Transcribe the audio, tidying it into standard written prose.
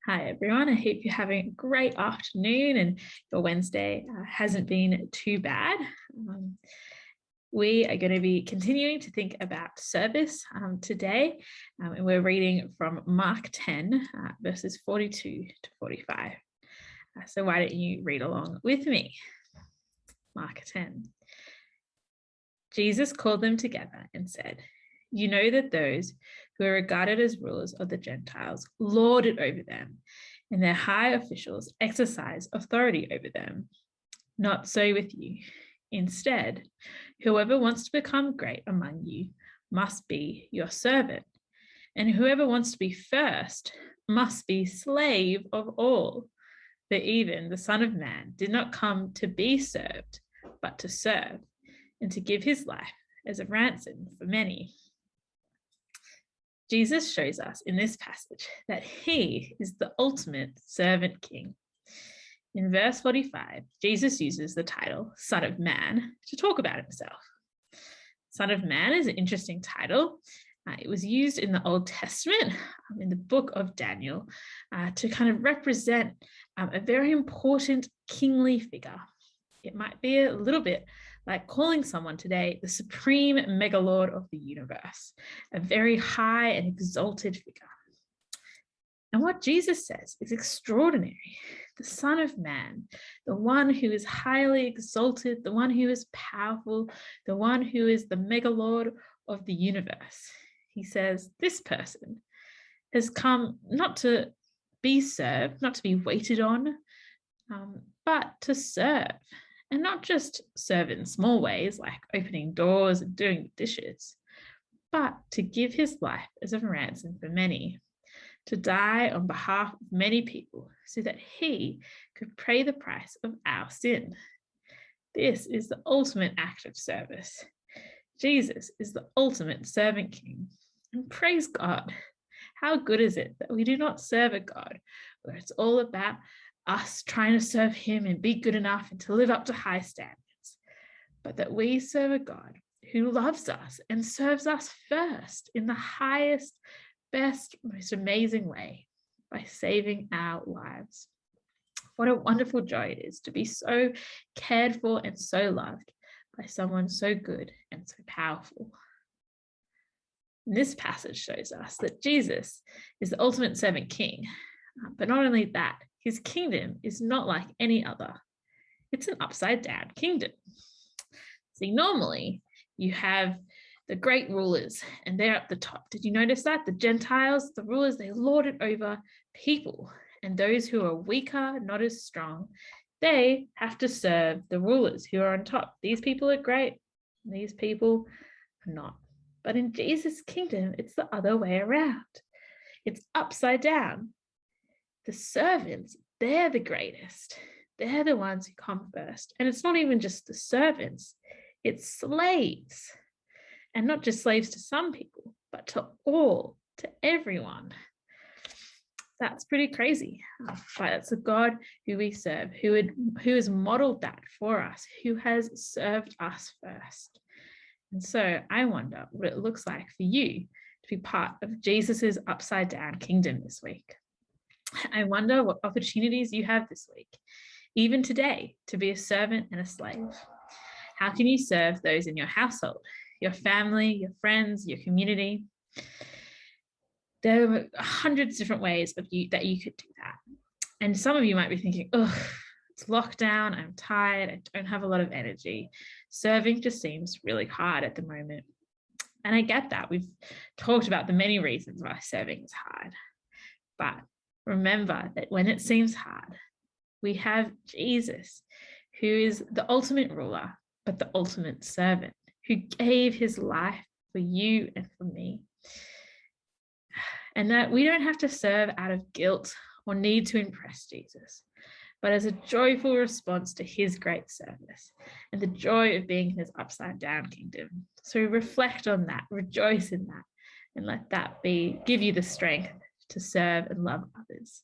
Hi, everyone. I hope you're having a great afternoon and your Wednesday hasn't been too bad. We are going to be continuing to think about service today, and we're reading from Mark 10, verses 42 to 45. So why don't you read along with me? Mark 10. Jesus called them together and said, "You know that those who are regarded as rulers of the Gentiles lord it over them, and their high officials exercise authority over them. Not so with you. Instead, whoever wants to become great among you must be your servant, and whoever wants to be first must be slave of all. For even the Son of Man did not come to be served, but to serve, and to give his life as a ransom for many." Jesus shows us in this passage that he is the ultimate servant king. In verse 45, Jesus uses the title Son of Man to talk about himself. Son of Man is an interesting title. It was used in the Old Testament, in the book of Daniel, to kind of represent a very important kingly figure. It might be a little bit like calling someone today the supreme megalord of the universe, a very high and exalted figure. And what Jesus says is extraordinary. The Son of Man, the one who is highly exalted, the one who is powerful, the one who is the megalord of the universe. He says this person has come not to be served, not to be waited on, but to serve. And not just serve in small ways like opening doors and doing the dishes, but to give his life as a ransom for many, to die on behalf of many people so that he could pay the price of our sin. This is the ultimate act of service. Jesus is the ultimate servant king. And praise God. How good is it that we do not serve a God where it's all about us trying to serve him and be good enough and to live up to high standards, but that we serve a God who loves us and serves us first in the highest, best, most amazing way by saving our lives. What a wonderful joy it is to be so cared for and so loved by someone so good and so powerful. And this passage shows us that Jesus is the ultimate servant king, but not only that, his kingdom is not like any other. It's an upside down kingdom. See, normally you have the great rulers and they're at the top. Did you notice that? The Gentiles, the rulers, they lord it over people. And those who are weaker, not as strong, they have to serve the rulers who are on top. These people are great. These people are not. But in Jesus' kingdom, it's the other way around. It's upside down. The servants, they're the greatest. They're the ones who come first. And it's not even just the servants, it's slaves. And not just slaves to some people, but to all, to everyone. That's pretty crazy. But it's a God who we serve, who has modeled that for us, who has served us first. And so I wonder what it looks like for you to be part of Jesus's upside down kingdom this week. I wonder what opportunities you have this week, even today, to be a servant and a slave. How can you serve those in your household, your family, your friends, your community? There are hundreds of different ways that you could do that. And some of you might be thinking, oh, it's lockdown, I'm tired, I don't have a lot of energy. Serving just seems really hard at the moment. And I get that. We've talked about the many reasons why serving is hard. But remember that when it seems hard, we have Jesus, who is the ultimate ruler, but the ultimate servant, who gave his life for you and for me. And that we don't have to serve out of guilt or need to impress Jesus, but as a joyful response to his great service and the joy of being in his upside down kingdom. So reflect on that, rejoice in that, and let that give you the strength to serve and love others.